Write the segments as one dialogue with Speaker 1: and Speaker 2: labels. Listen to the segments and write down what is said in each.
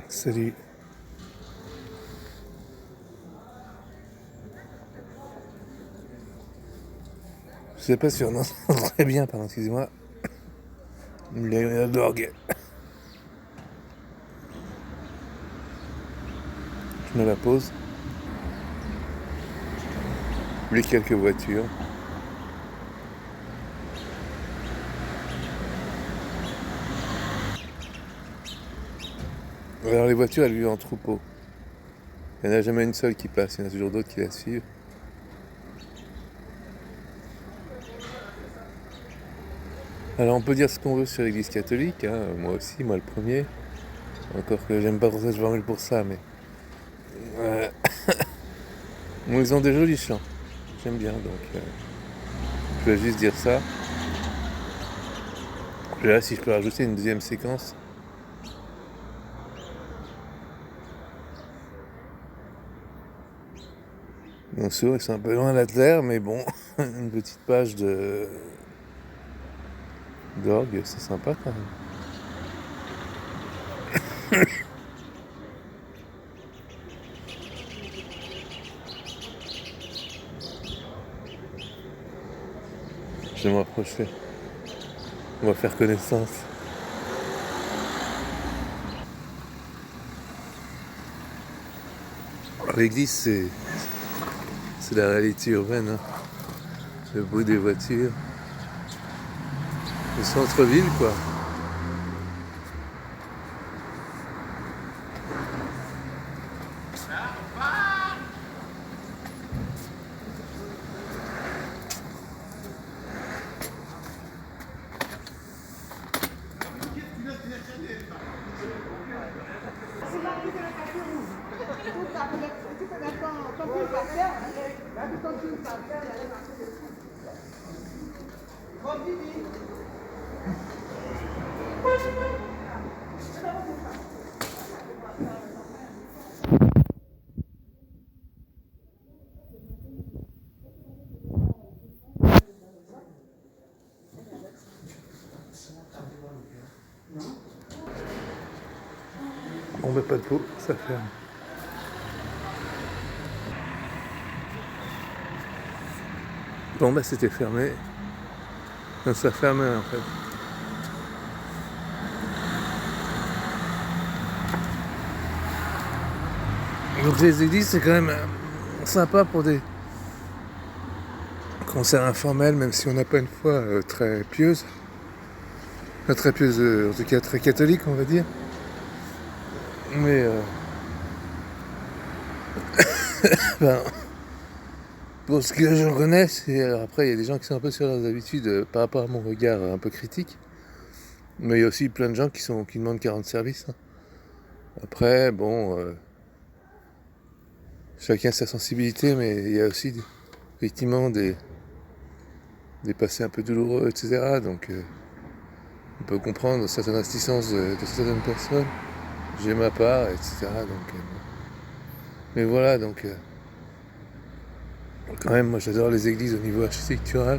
Speaker 1: Salut. Je sais pas si on entend très bien, pardon, excusez-moi. La dorgue. Je me la pose. Les quelques voitures. Alors les voitures, elles vivent en troupeau. Il n'y en a jamais une seule qui passe, il y en a toujours d'autres qui la suivent. Alors on peut dire ce qu'on veut sur l'église catholique, hein. Moi aussi, moi le premier. Encore que j'aime pas trop cette formule pour ça, mais... Bon, ils ont des jolis chants. J'aime bien, donc... je vais juste dire ça. Là, si je peux rajouter une deuxième séquence. Bien sûr, ils sont un peu loin de la terre, mais bon, une petite page d'orgue, c'est sympa quand même. Je vais me rapprocher. On va faire connaissance. Alors, l'église, c'est la réalité urbaine, hein. Le bruit des voitures. Le centre-ville, quoi. On met pas de peau, ça ferme. Bon bah c'était fermé. Non, ça fermait en fait. Donc les églises c'est quand même sympa pour des concerts informels, même si on n'a pas une foi très pieuse. Pas très pieuse, en tout cas très catholique on va dire. Mais ben, pour ce que je connais, après il y a des gens qui sont un peu sur leurs habitudes par rapport à mon regard un peu critique. Mais il y a aussi plein de gens qui demandent 40 services, hein. Après, bon, chacun sa sensibilité, mais il y a aussi effectivement des passés un peu douloureux, etc. Donc on peut comprendre certaines réticences de certaines personnes. J'ai ma part, etc. Donc, mais voilà, donc quand même, moi j'adore les églises au niveau architectural.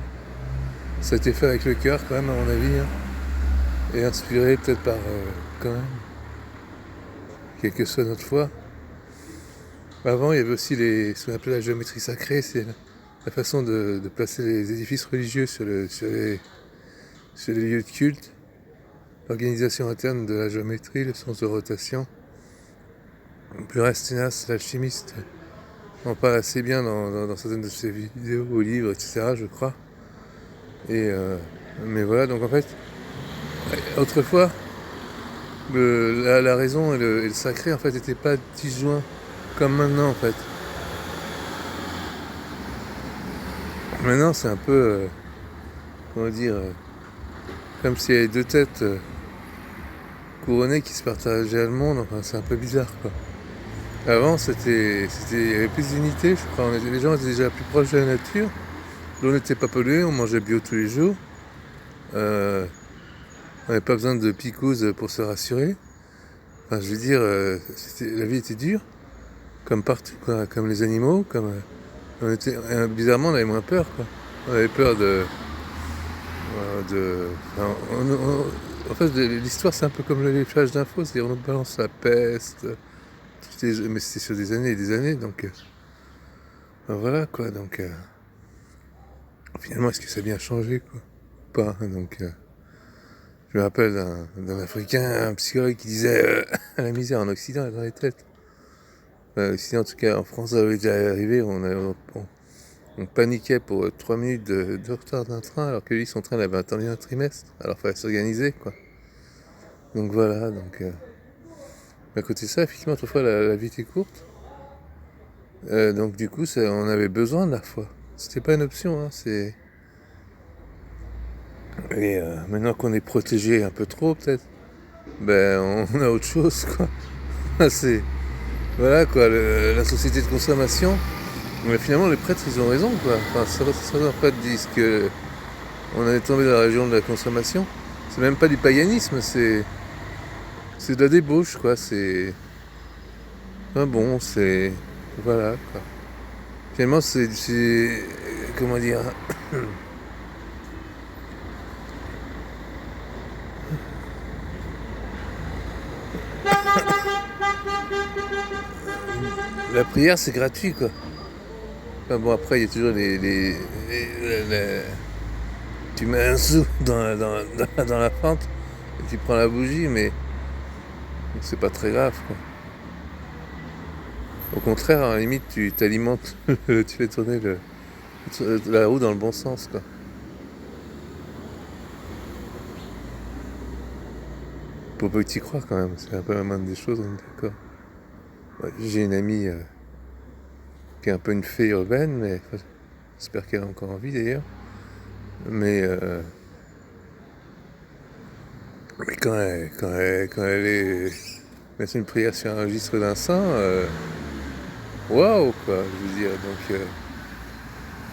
Speaker 1: Ça a été fait avec le cœur quand même à mon avis, hein, et inspiré peut-être par quand même, quelle que soit notre foi. Avant, il y avait aussi ce qu'on appelait la géométrie sacrée, c'est la façon de placer les édifices religieux sur les lieux de culte, l'organisation interne de la géométrie, le sens de rotation. Plurestinas, l'alchimiste, en parle assez bien dans certaines de ses vidéos, ou livres, etc., je crois. Mais voilà, donc en fait, autrefois, la raison et le sacré, en fait, n'étaient pas disjoints comme maintenant, en fait. Maintenant, c'est un peu, comment dire, comme s'il y avait deux têtes couronnées qui se partageaient le monde. Enfin, c'est un peu bizarre, quoi. Avant, il y avait plus d'unité, je crois. Les gens étaient déjà plus proches de la nature. L'eau n'était pas polluée, on mangeait bio tous les jours. On n'avait pas besoin de picouse pour se rassurer. Enfin, je veux dire, la vie était dure, comme partout, quoi, comme les animaux, bizarrement, on avait moins peur, quoi. On avait peur En fait, l'histoire, c'est un peu comme les flashs d'infos, c'est-à-dire on nous balance la peste, mais c'était sur des années et des années, donc ben voilà quoi. Donc finalement, est-ce que ça a bien changé quoi? Pas. Donc je me rappelle d'un Africain, un psychologue qui disait la misère en Occident est dans les têtes. L'Occident, en tout cas en France, ça avait déjà arrivé, on paniquait pour 3 minutes de retard d'un train, alors que lui, son train il avait attendu un trimestre. Alors il fallait s'organiser quoi. Donc voilà, donc à côté de ça, effectivement, autrefois la vie était courte. Donc du coup, on avait besoin de la foi. C'était pas une option, hein, c'est. Et maintenant qu'on est protégé un peu trop, peut-être, ben on a autre chose, quoi. C'est voilà quoi, la société de consommation. Mais finalement, les prêtres, ils ont raison, quoi. Enfin, certains prêtres disent que on est tombé dans la région de la consommation. C'est même pas du paganisme, c'est de la débauche, quoi. C'est bon, c'est voilà, quoi. Finalement, c'est comment dire. La prière, c'est gratuit, quoi. Enfin, bon, après, il y a toujours tu mets un sou dans la fente et tu prends la bougie, mais c'est pas très grave, quoi. Au contraire, à la limite, tu t'alimentes, tu fais tourner la roue dans le bon sens, quoi. Faut pas que tu y crois, quand même. C'est un peu la moindre des choses, on est d'accord. Ouais, j'ai une amie qui est un peu une fée urbaine, mais j'espère qu'elle a encore envie, d'ailleurs. Mais quand elle est mettre une prière sur un registre d'un saint, waouh quoi, je veux dire. Donc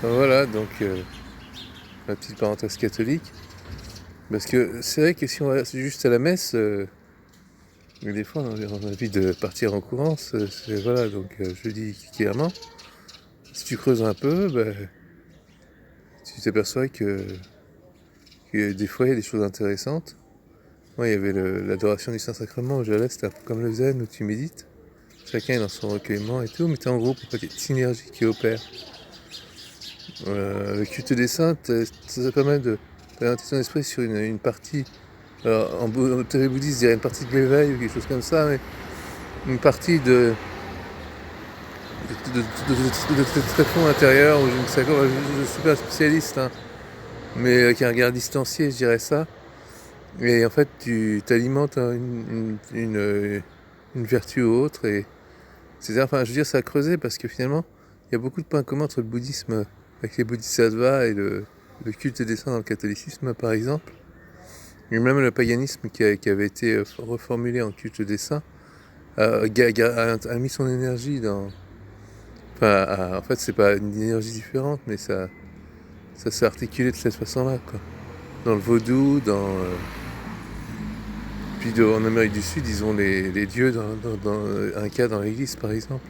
Speaker 1: voilà, donc la petite parenthèse catholique. Parce que c'est vrai que si on va juste à la messe, des fois on a envie de partir en courant. Voilà, donc je dis clairement, si tu creuses un peu, tu t'aperçois que des fois il y a des choses intéressantes. Moi, il y avait l'adoration du Saint-Sacrement au Jalais, c'était un peu comme le zen où tu médites. Chacun est dans son recueillement et tout, mais t'es en groupe, il y a une synergie qui opère. Le culte des saints, ça permet d'orienter ton esprit sur une partie. Alors, en théorie bouddhiste, il y a une partie de l'éveil ou quelque chose comme ça, mais une partie de très fond intérieur, ou je ne sais quoi, je suis pas un spécialiste, hein, mais qui a un regard distancié, je dirais ça. Et en fait, tu t'alimentes une vertu ou autre, et enfin, je veux dire, ça a creusé parce que finalement, il y a beaucoup de points communs entre le bouddhisme avec les bodhisattvas et le culte des saints dans le catholicisme, par exemple. Et même le paganisme qui avait été reformulé en culte des saints a mis son énergie dans. Enfin, en fait, c'est pas une énergie différente, mais ça s'est articulé de cette façon-là, quoi. Dans le vaudou, puis en Amérique du Sud, ils ont les dieux dans un cas dans l'église, par exemple.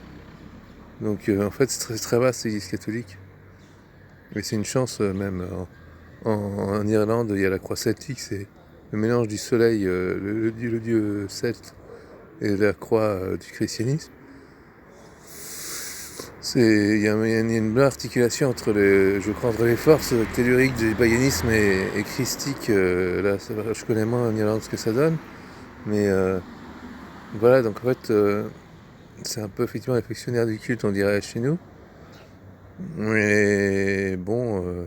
Speaker 1: Donc en fait, c'est très, très vaste l'église catholique. Mais c'est une chance même. En Irlande, il y a la croix celtique, c'est le mélange du soleil, le dieu celte, et la croix du christianisme. Il y a une bonne articulation entre les forces telluriques du paganisme et christique. Là, je connais moins en Irlande ce que ça donne. Mais voilà, donc en fait, c'est un peu effectivement réflexionnaire du culte, on dirait, chez nous. Mais bon,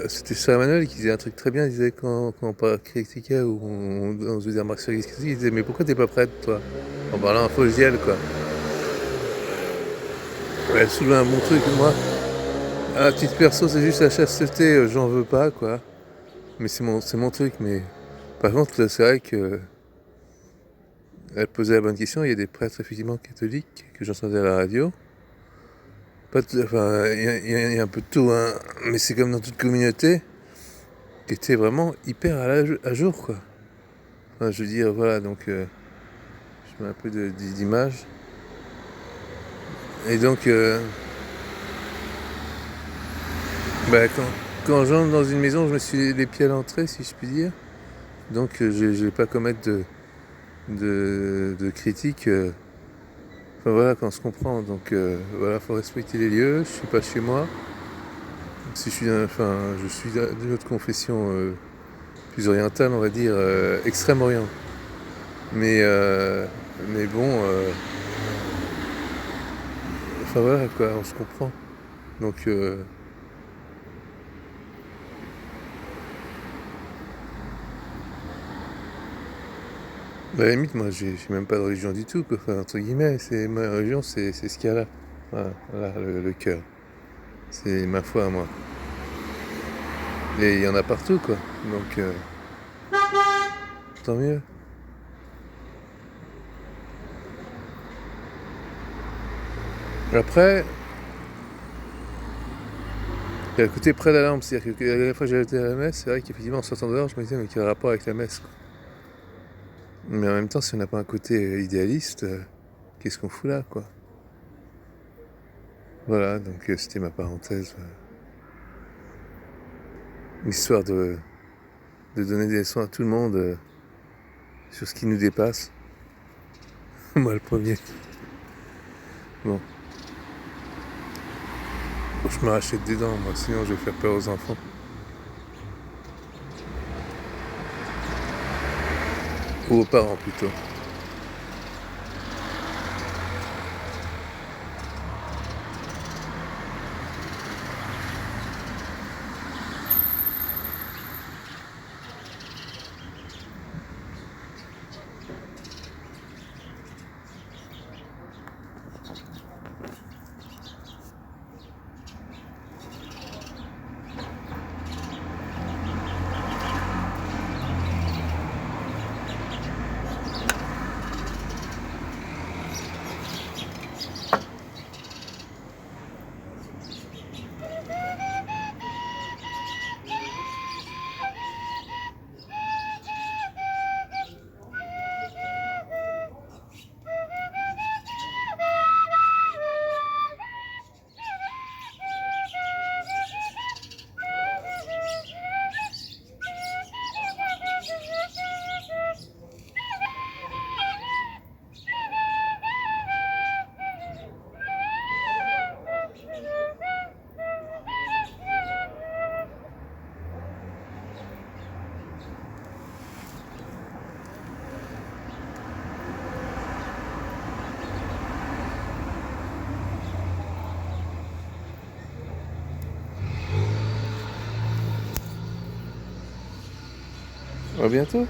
Speaker 1: c'était Charles Emmanuel qui disait un truc très bien. Il disait quand on critiquait ou on faisait des remarques sur l'église catholique, il disait mais pourquoi t'es pas prête, toi? En parlant un faux giel, quoi. Elle soulevait un bon truc, moi. À titre perso, c'est juste la chasteté, j'en veux pas, quoi. Mais c'est mon truc. Mais par contre, c'est vrai que elle posait la bonne question. Il y a des prêtres effectivement catholiques que j'entendais à la radio. Enfin, il y a un peu de tout, hein. Mais c'est comme dans toute communauté, qui était vraiment hyper à jour, quoi. Enfin, je veux dire, voilà, donc je mets un peu d'image. Et donc, quand j'entre dans une maison, je me suis les pieds à l'entrée, si je puis dire. Donc je vais pas commettre de critiques. Enfin voilà, quand on se comprend. Donc voilà, faut respecter les lieux. Je suis pas chez moi. Si je suis, je suis d'une autre confession plus orientale, on va dire, extrême-orient. Mais bon, enfin voilà quoi, on se comprend. Donc à la limite, moi j'ai même pas de religion du tout, quoi. Enfin, entre guillemets, ma religion, c'est ce qu'il y a là. Voilà, le cœur. C'est ma foi à moi. Et il y en a partout, quoi. Donc tant mieux. Après, il y a le côté près de la lampe, c'est-à-dire que la fois que j'ai été à la messe, c'est vrai qu'effectivement en sortant dehors, je me disais mais quel rapport avec la messe, quoi. Mais en même temps, si on n'a pas un côté idéaliste, qu'est-ce qu'on fout là, quoi. Voilà, donc c'était ma parenthèse. Histoire de donner des leçons à tout le monde sur ce qui nous dépasse. Moi le premier. Bon, je me rachète des dents, moi, sinon je vais faire peur aux enfants. Ou aux parents plutôt. À bientôt.